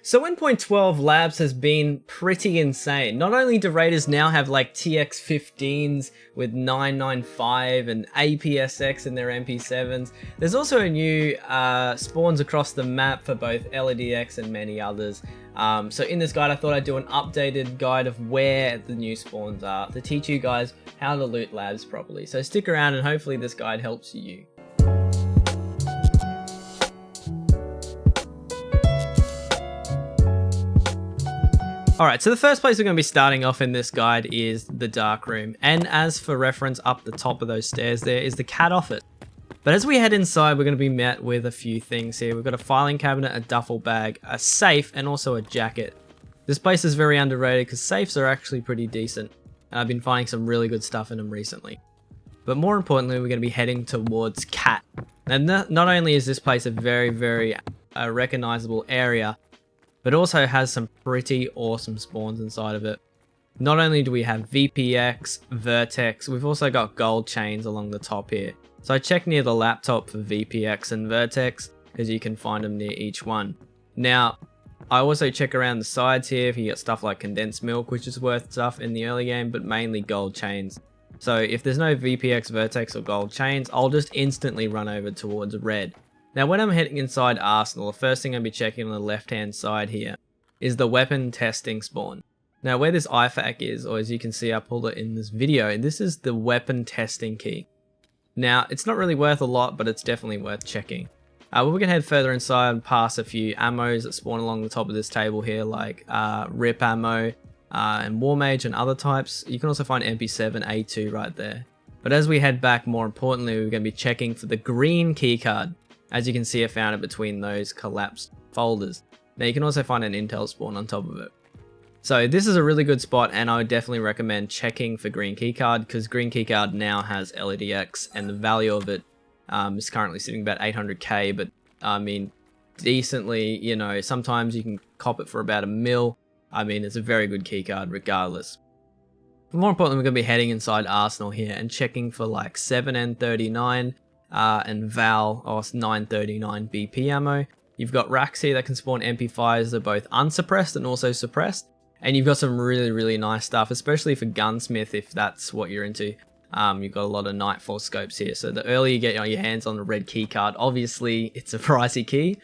So 1.12 Labs has been pretty insane. Not only do raiders now have like TX15s with 995 and APSX in their MP7s, there's also a new spawns across the map for both LEDX and many others. So in this guide I thought I'd do an updated guide of where the new spawns are to teach you guys how to loot labs properly. So stick around and hopefully this guide helps you. Alright, so the first place we're going to be starting off in this guide is the dark room, and as for reference, up the top of those stairs there is the cat office. But as we head inside, we're going to be met with a few things here. We've got a filing cabinet, a duffel bag, a safe, and also a jacket. This place is very underrated because safes are actually pretty decent, and I've been finding some really good stuff in them recently. But more importantly, we're going to be heading towards cat. And not only is this place a very recognizable area, but also has some pretty awesome spawns inside of it. Not only do we have VPX, Vertex, we've also got gold chains along the top here. So I checked near the laptop for VPX and Vertex, because you can find them near each one. Now, I also check around the sides here if you get stuff like condensed milk, which is worth stuff in the early game, but mainly gold chains. So if there's no VPX, Vertex, or gold chains, I'll just instantly run over towards red. Now when I'm heading inside Arsenal, the first thing I'll be checking on the left hand side here is the weapon testing spawn. Now where this IFAK is, or as you can see I pulled it in this video, this is the weapon testing key. Now it's not really worth a lot, but it's definitely worth checking. We're going to head further inside and pass a few ammos that spawn along the top of this table here, like RIP ammo and War Mage and other types. You can also find MP7 A2 right there. But as we head back, more importantly, we're going to be checking for the green keycard. As you can see, I found it between those collapsed folders. Now you can also find an intel spawn on top of it. So this is a really good spot, and I would definitely recommend checking for green keycard, because green keycard now has LEDX, and the value of it is currently sitting about 800k, but I mean, decently, you know, sometimes you can cop it for about $1 mil. I mean, it's a very good keycard regardless. But more importantly, we're going to be heading inside Arsenal here and checking for like 7N39, and Val or 939 BP ammo. You've got racks here that can spawn MP5s that are both unsuppressed and also suppressed. And you've got some really nice stuff, especially for gunsmith if that's what you're into. You've got a lot of Nightfall scopes here. So the earlier you get your hands on the red key card, obviously it's a pricey key.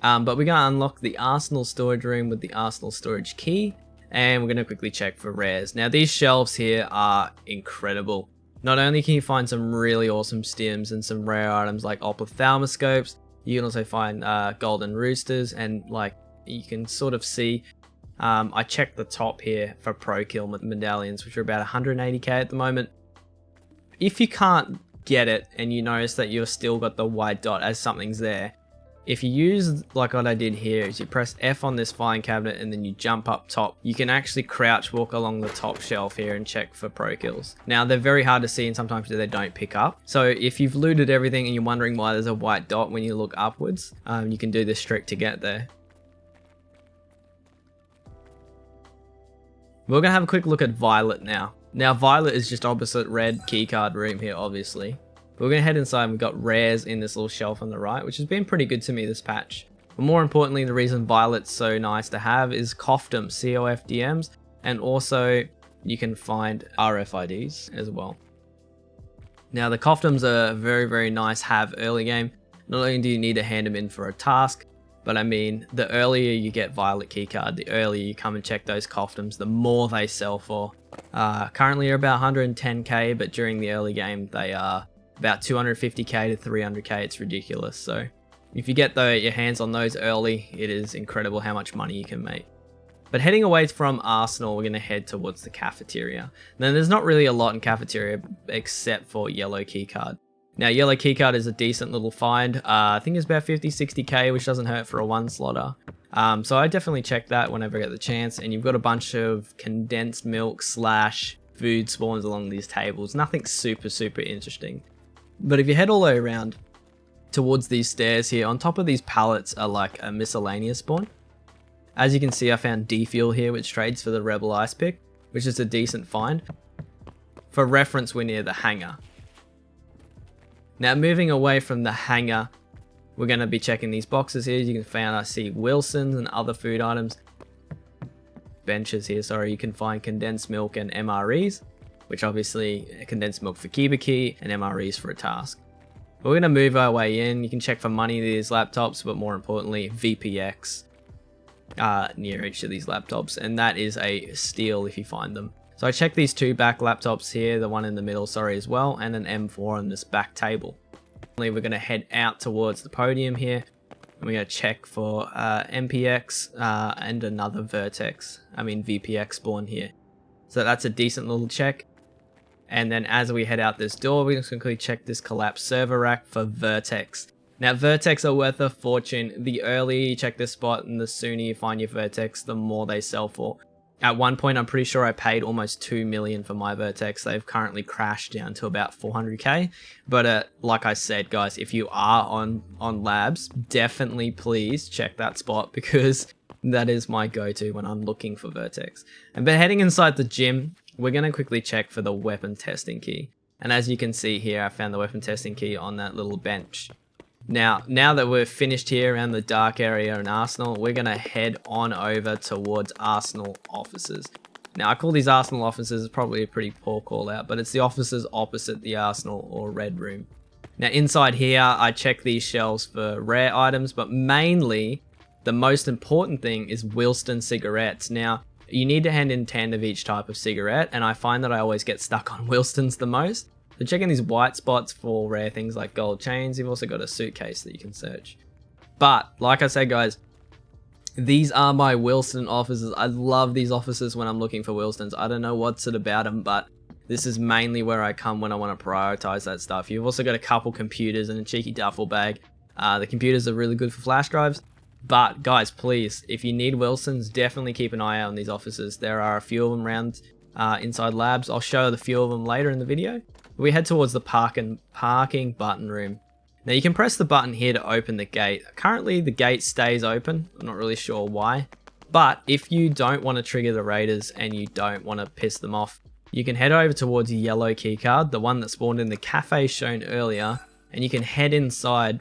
But we're going to unlock the Arsenal storage room with the Arsenal storage key. And we're going to quickly check for rares. Now these shelves here are incredible. Not only can you find some really awesome stims and some rare items like ophthalmoscopes scopes, you can also find golden roosters, and like you can sort of see, I checked the top here for pro kill medallions, which are about 180k at the moment. If you can't get it and you notice that you've still got the white dot as something's there, if you use like what I did here is you press F on this filing cabinet and then you jump up top, you can actually crouch walk along the top shelf here and check for pro kills. Now they're very hard to see and sometimes they don't pick up. So if you've looted everything and you're wondering why there's a white dot when you look upwards, you can do this trick to get there. We're going to have a quick look at Violet now. Now Violet is just opposite red keycard room here obviously. But we're going to head inside and we've got rares in this little shelf on the right, which has been pretty good to me this patch. But more importantly, the reason Violet's so nice to have is COFDMs, COFDMs, and also you can find RFIDs as well. Now the COFDMs are very nice have early game. Not only do you need to hand them in for a task, but I mean, the earlier you get Violet keycard, the earlier you come and check those COFDMs, the more they sell for. Currently are about 110k, but during the early game they are about 250k to 300k. It's ridiculous. So if you get your hands on those early, it is incredible how much money you can make. But heading away from Arsenal, we're going to head towards the cafeteria. Now there's not really a lot in cafeteria except for yellow keycard. Now yellow keycard is a decent little find. I think it's about 50-60k, which doesn't hurt for a one slotter. So I definitely check that whenever I get the chance. And you've got a bunch of condensed milk / food spawns along these tables. Nothing super interesting. But if you head all the way around towards these stairs here, on top of these pallets are like a miscellaneous spawn. As you can see, I found D-Fuel here, which trades for the Rebel Ice Pick, which is a decent find. For reference, we're near the hangar. Now moving away from the hangar, we're going to be checking these boxes here. You can find, I see Wilson's and other food items. Benches here, sorry, you can find condensed milk and MREs, which obviously condensed milk for Key and MREs for a task. We're going to move our way in. You can check for money to these laptops, but more importantly, VPX near each of these laptops, and that is a steal if you find them. So I checked these two back laptops here, the one in the middle, sorry, as well, and an M4 on this back table. We're going to head out towards the podium here, and we're going to check for MPX and another VPX spawn here. So that's a decent little check. And then as we head out this door, we're just going to quickly check this collapsed server rack for Vertex. Now, Vertex are worth a fortune. The earlier you check this spot and the sooner you find your Vertex, the more they sell for. At one point, I'm pretty sure I paid almost 2 million for my Vertex. They've currently crashed down to about 400k. But like I said, guys, if you are on labs, definitely please check that spot, because that is my go-to when I'm looking for Vertex. And but heading inside the gym, we're going to quickly check for the weapon testing key. And as you can see here, I found the weapon testing key on that little bench. Now that we're finished here around the dark area in Arsenal, we're going to head on over towards Arsenal offices. Now, I call these Arsenal offices, probably a pretty poor call out, but it's the offices opposite the Arsenal or Red Room. Now, inside here, I check these shelves for rare items, but mainly the most important thing is Wilston cigarettes. Now, you need to hand in 10 of each type of cigarette, and I find that I always get stuck on Wilston's the most. So checking these white spots for rare things like gold chains. You've also got a suitcase that you can search. But like I said, guys, these are my Wilston offices. I love these offices when I'm looking for Wilstons. I don't know what's it about them, but this is mainly where I come when I want to prioritize that stuff. You've also got a couple computers and a cheeky duffel bag. The computers are really good for flash drives. But guys, please, if you need Wilsons, definitely keep an eye out on these offices. There are a few of them around inside labs. I'll show the few of them later in the video. We head towards the parking button room. Now you can press the button here to open the gate. Currently the gate stays open. I'm not really sure why. But if you don't want to trigger the raiders and you don't want to piss them off, you can head over towards the yellow keycard, the one that spawned in the cafe shown earlier, and you can head inside.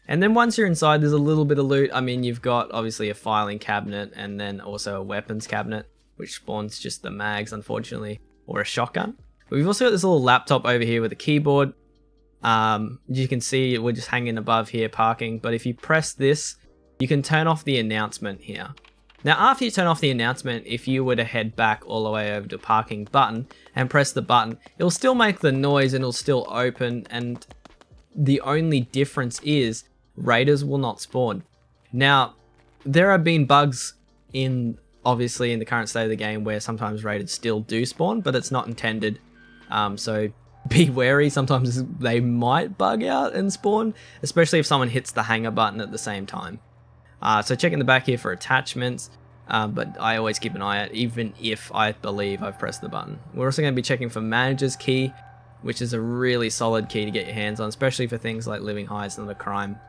And then once you're inside, there's a little bit of loot. I mean, you've got obviously a filing cabinet and then also a weapons cabinet, which spawns just the mags, unfortunately, or a shotgun. But we've also got this little laptop over here with a keyboard. You can see we're just hanging above here, parking. But if you press this, you can turn off the announcement here. Now, after you turn off the announcement, if you were to head back all the way over to parking button and press the button, it'll still make the noise and it'll still open. And the only difference is raiders will not spawn. Now, there have been bugs obviously in the current state of the game where sometimes raiders still do spawn, but it's not intended. So be wary. Sometimes they might bug out and spawn, especially if someone hits the hanger button at the same time. So check in the back here for attachments, but I always keep an eye out, even if I believe I've pressed the button. We're also going to be checking for manager's key, which is a really solid key to get your hands on, especially for things like living high is not a crime.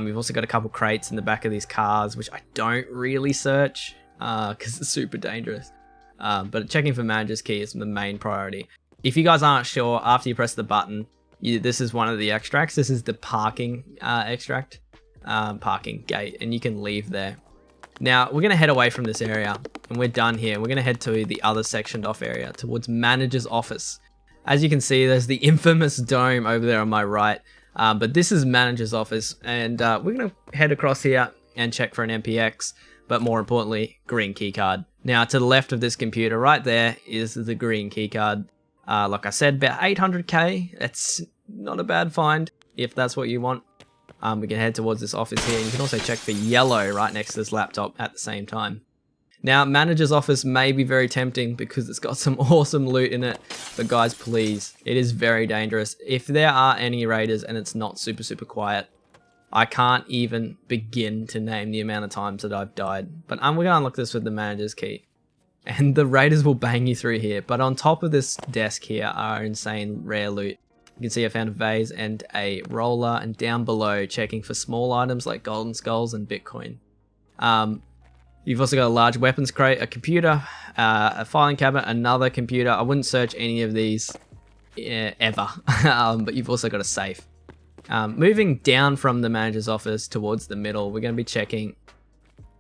We've also got a couple crates in the back of these cars, which I don't really search because it's super dangerous. But checking for manager's key is the main priority. If you guys aren't sure, after you press the button, this is one of the extracts. This is the parking extract, parking gate, and you can leave there. Now, we're going to head away from this area, and we're done here. We're going to head to the other sectioned off area, towards manager's office. As you can see, there's the infamous dome over there on my right, but this is manager's office, and we're going to head across here and check for an MPX, but more importantly, green keycard. Now, to the left of this computer right there is the green keycard. Like I said, about 800k. It's not a bad find if that's what you want. We can head towards this office here. You can also check for yellow right next to this laptop at the same time. Now, manager's office may be very tempting because it's got some awesome loot in it. But guys, please, it is very dangerous. If there are any raiders and it's not super quiet, I can't even begin to name the amount of times that I've died. But we're going to unlock this with the manager's key. And the raiders will bang you through here. But on top of this desk here are insane rare loot. You can see I found a vase and a roller, and down below checking for small items like golden skulls and Bitcoin. You've also got a large weapons crate, a computer, a filing cabinet, another computer. I wouldn't search any of these ever, but you've also got a safe. Moving down from the manager's office towards the middle, we're going to be checking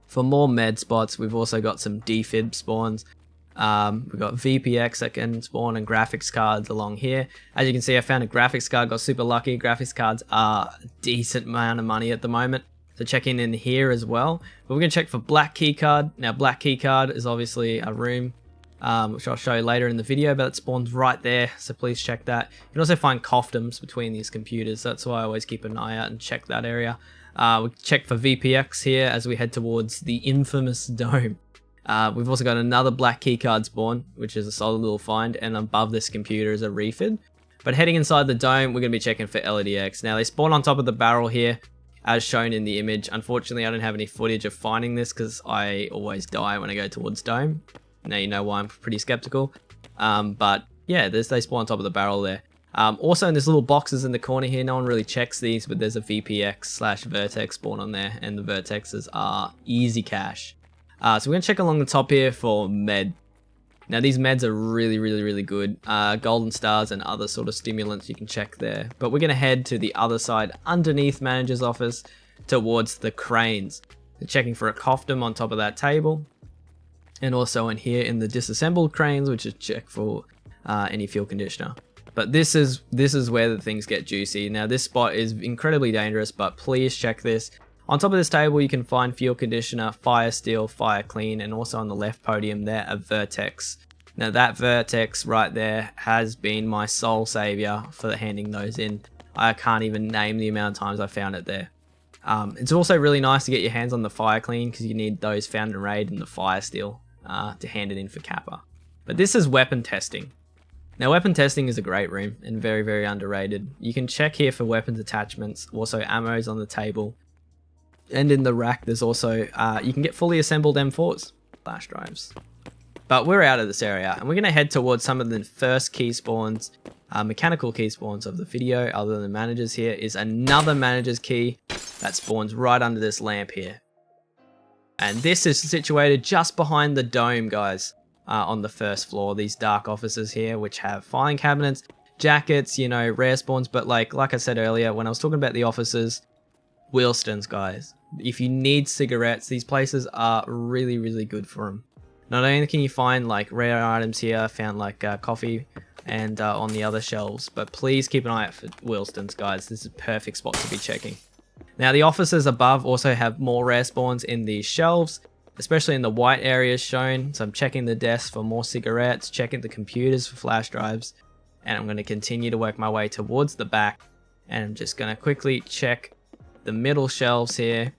for more med spots. We've also got some defib spawns. We've got VPX that can spawn and graphics cards along here. As you can see, I found a graphics card, got super lucky. Graphics cards are a decent amount of money at the moment. So checking in here as well. But we're going to check for black keycard. Now black keycard is obviously a room, which I'll show you later in the video, but it spawns right there. So please check that. You can also find coffdoms between these computers. That's why I always keep an eye out and check that area. We check for VPX here as we head towards the infamous dome. We've also got another black keycard spawn, which is a solid little find, and above this computer is a refit. But heading inside the dome, we're going to be checking for LEDX. Now they spawn on top of the barrel here, as shown in the image. Unfortunately, I don't have any footage of finding this because I always die when I go towards dome. Now you know why I'm pretty skeptical. But yeah, they spawn on top of the barrel there. Also in this little boxes in the corner here, no one really checks these, but there's a VPX/Vertex spawn on there, and the Vertexes are easy cash. So we're going to check along the top here for med. Now these meds are really good. Golden stars and other sort of stimulants you can check there. But we're going to head to the other side underneath manager's office towards the cranes. We're checking for a coffdom on top of that table. And also in here in the disassembled cranes, which is check for any fuel conditioner. But this is where the things get juicy. Now this spot is incredibly dangerous, but please check this. On top of this table, you can find fuel conditioner, fire steel, fire clean, and also on the left podium there, a Vertex. Now that Vertex right there has been my soul savior for handing those in. I can't even name the amount of times I found it there. It's also really nice to get your hands on the fire clean because you need those found in raid and the fire steel to hand it in for Kappa. But this is weapon testing. Now weapon testing is a great room and very underrated. You can check here for weapons attachments, also ammos on the table. And in the rack, there's also, you can get fully assembled M4s, flash drives. But we're out of this area, and we're going to head towards some of the first key spawns, mechanical key spawns of the video, other than the manager's. Here is another manager's key that spawns right under this lamp here. And this is situated just behind the dome, guys, on the first floor. These dark offices here, which have filing cabinets, jackets, you know, rare spawns. But like I said earlier, when I was talking about the offices, Wheelstones, guys. If you need cigarettes, these places are really good for them. Not only can you find like rare items here, found like coffee and on the other shelves, but please keep an eye out for Wheelstones, guys. This is a perfect spot to be checking. Now the offices above also have more rare spawns in these shelves, especially in the white areas shown. So I'm checking the desks for more cigarettes, checking the computers for flash drives, and I'm going to continue to work my way towards the back. And I'm just going to quickly check the middle shelves here.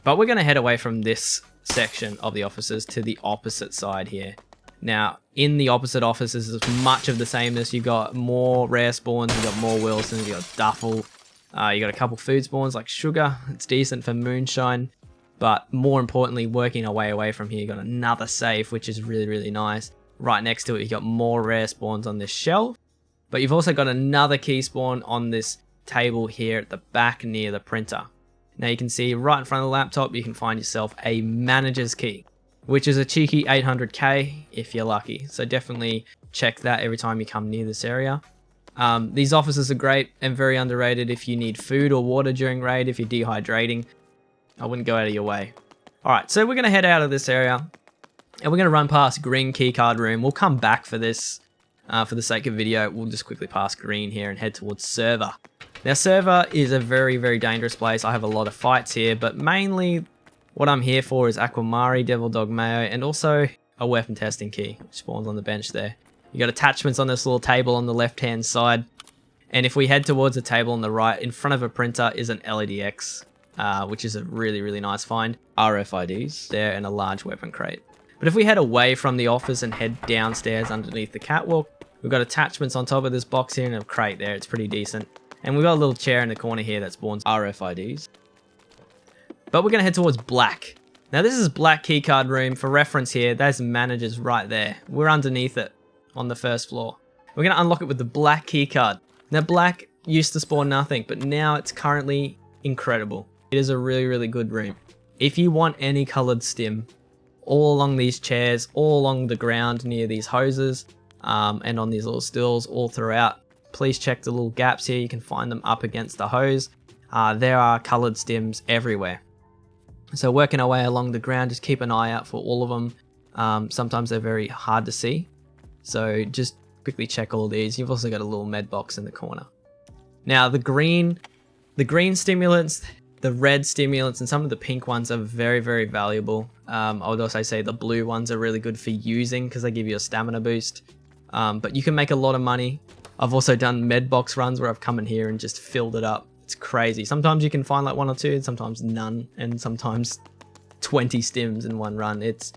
But we're going to head away from this section of the offices to the opposite side here. Now, in the opposite offices is much of the sameness. You've got more rare spawns, you've got more Wilsons, you've got duffel, you got a couple food spawns like sugar. It's decent for moonshine. But more importantly, working our way away from here, you got another safe, which is really nice. Right next to it, you got more rare spawns on this shelf. But you've also got another key spawn on this table here at the back near the printer. Now you can see right in front of the laptop, you can find yourself a manager's key, which is a cheeky 800k if you're lucky. So definitely check that every time you come near this area. These offices are great and very underrated if you need food or water during raid, if you're dehydrating. I wouldn't go out of your way. Alright, so we're going to head out of this area and we're going to run past green keycard room. We'll come back for this. For the sake of video, we'll just quickly pass green here and head towards server. Now server is a very dangerous place. I have a lot of fights here, but mainly what I'm here for is Aquamari, Devil Dog Mayo, and also a weapon testing key, which spawns on the bench there. You got attachments on this little table on the left hand side, and if we head towards the table on the right, in front of a printer is an LEDX, which is a really nice find. RFIDs there and a large weapon crate. But if we head away from the office and head downstairs underneath the catwalk, we've got attachments on top of this box here and a crate there. It's pretty decent. And we've got a little chair in the corner here that spawns RFIDs. But we're going to head towards black. Now this is black keycard room. For reference here, there's managers right there. We're underneath it on the first floor. We're going to unlock it with the black keycard. Now black used to spawn nothing, but now it's currently incredible. It is a really good room. If you want any colored stim, all along these chairs, all along the ground near these hoses, and on these little stills all throughout, please check the little gaps here. You can find them up against the hose. There are colored stims everywhere. So working our way along the ground, just keep an eye out for all of them. Sometimes they're very hard to see. So just quickly check all these. You've also got a little med box in the corner. Now the green stimulants, the red stimulants, and some of the pink ones are very, very valuable. I would also say the blue ones are really good for using because they give you a stamina boost. But you can make a lot of money. I've also done med box runs where I've come in here and just filled it up. It's crazy. Sometimes you can find like 1 or 2, and sometimes none, and sometimes 20 stims in one run. It's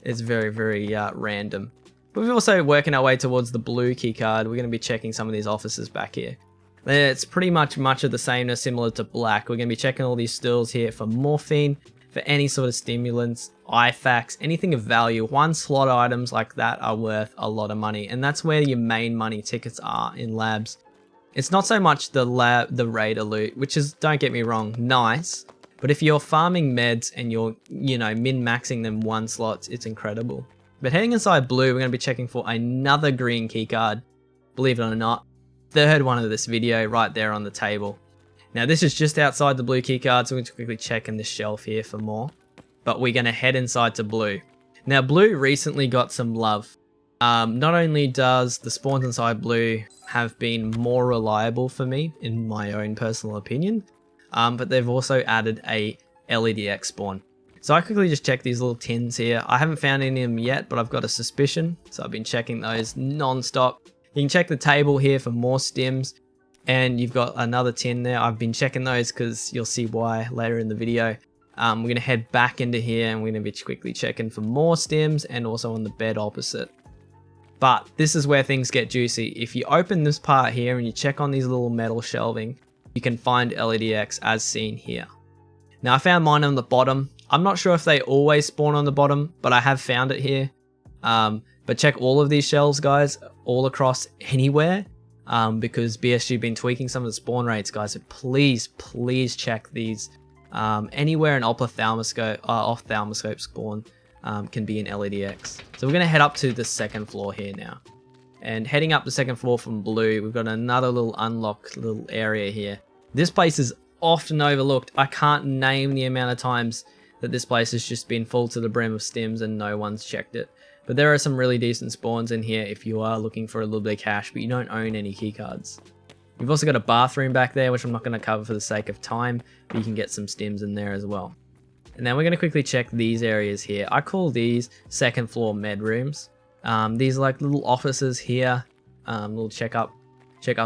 very, very random. But we're also working our way towards the blue key card. We're going to be checking some of these offices back here. It's pretty much of the sameness, similar to black. We're going to be checking all these stills here for morphine, for any sort of stimulants, IFAKs, anything of value. 1 slot items like that are worth a lot of money, and that's where your main money tickets are in labs. It's not so much the raider loot, which is, don't get me wrong, nice, but if you're farming meds and you're, min-maxing them 1 slots, it's incredible. But heading inside blue, we're going to be checking for another green keycard, believe it or not. 3rd one of this video right there on the table. Now this is just outside the blue keycard, so we're going to quickly check in this shelf here for more. But we're going to head inside to blue. Now blue recently got some love. Not only does the spawns inside blue have been more reliable for me, in my own personal opinion, but they've also added a LEDX spawn. So I quickly just checked these little tins here. I haven't found any of them yet, but I've got a suspicion. So I've been checking those non-stop. You can check the table here for more stims, and you've got another tin there. I've been checking those because you'll see why later in the video. We're going to head back into here, and we're going to be quickly checking for more stims and also on the bed opposite. But this is where things get juicy. If you open this part here and you check on these little metal shelving, you can find LEDX as seen here. Now I found mine on the bottom. I'm not sure if they always spawn on the bottom, but I have found it here. But check all of these shelves, guys, all across anywhere, because BSG been tweaking some of the spawn rates, guys. So please check these. Anywhere an ophthalmoscope spawn can be an LEDX. So we're going to head up to the 2nd floor here now. And heading up the 2nd floor from blue, we've got another little unlocked little area here. This place is often overlooked. I can't name the amount of times that this place has just been full to the brim of stims and no one's checked it. But there are some really decent spawns in here if you are looking for a little bit of cash, but you don't own any keycards. You've also got a bathroom back there, which I'm not going to cover for the sake of time, but you can get some stims in there as well. And then we're going to quickly check these areas here. I call these 2nd floor med rooms. These are like little offices here, little check up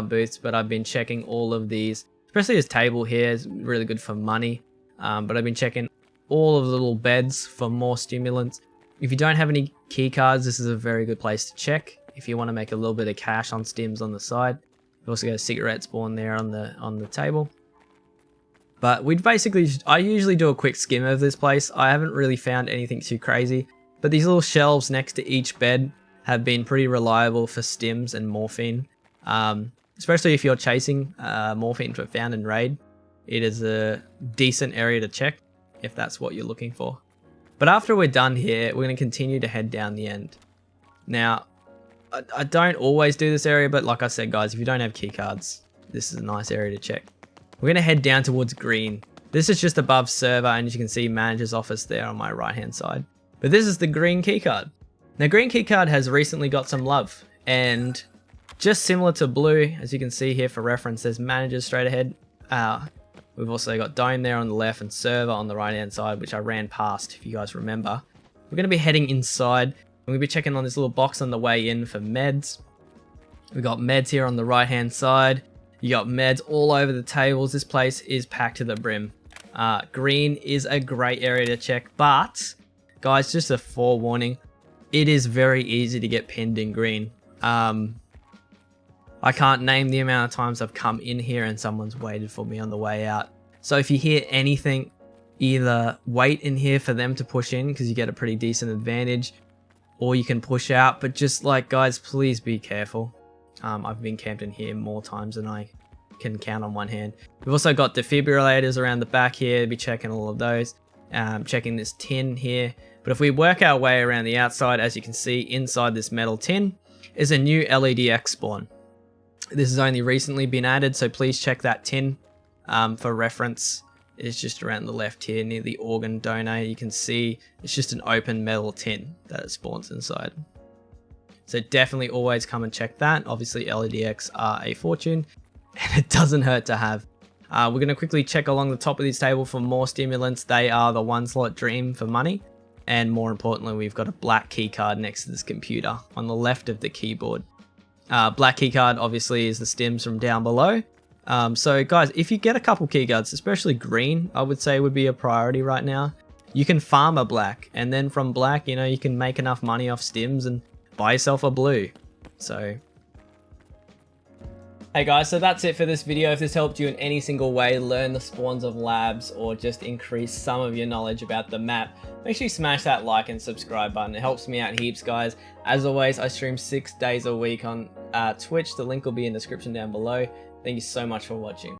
booths, but I've been checking all of these, especially this table here is really good for money. But I've been checking all of the little beds for more stimulants. If you don't have any key cards, this is a very good place to check if you want to make a little bit of cash on stims on the side. You also got a cigarette spawn there on the table. But I usually do a quick skim of this place. I haven't really found anything too crazy, but these little shelves next to each bed have been pretty reliable for stims and morphine. Especially if you're chasing morphine for found in raid. It is a decent area to check if that's what you're looking for. But after we're done here, we're going to continue to head down the end. Now, I don't always do this area, but like I said, guys, if you don't have keycards, this is a nice area to check. We're going to head down towards green. This is just above server, and as you can see, manager's office there on my right-hand side. But this is the green keycard. Now, green keycard has recently got some love, and just similar to blue, as you can see here for reference, there's managers straight ahead. We've also got Dome there on the left and server on the right hand side, which I ran past if you guys remember. We're going to be heading inside and we'll be checking on this little box on the way in for meds. We've got meds here on the right hand side. You got meds all over the tables. This place is packed to the brim. Green is a great area to check, but guys, just a forewarning, it is very easy to get pinned in green. I can't name the amount of times I've come in here and someone's waited for me on the way out. So if you hear anything, either wait in here for them to push in because you get a pretty decent advantage, or you can push out. But just like, guys, please be careful. I've been camped in here more times than I can count on one hand. We've also got defibrillators around the back here. Be checking all of those. Checking this tin here. But if we work our way around the outside, as you can see inside this metal tin is a new LEDX spawn. This has only recently been added, so please check that tin for reference. It's just around the left here near the organ donor. You can see it's just an open metal tin that it spawns inside. So definitely always come and check that. Obviously LEDX are a fortune and it doesn't hurt to have. We're going to quickly check along the top of this table for more stimulants. They are the 1-slot dream for money. And more importantly, we've got a black keycard next to this computer on the left of the keyboard. Black keycard obviously is the stims from down below. So guys, if you get a couple keycards, especially green, I would say would be a priority right now. You can farm a black, and then from black, you can make enough money off stims and buy yourself a blue. So hey guys, so that's it for this video. If this helped you in any single way learn the spawns of labs or just increase some of your knowledge about the map, make sure you smash that like and subscribe button. It helps me out heaps, guys. As always, I stream 6 days a week on Twitch. The link will be in the description down below. Thank you so much for watching.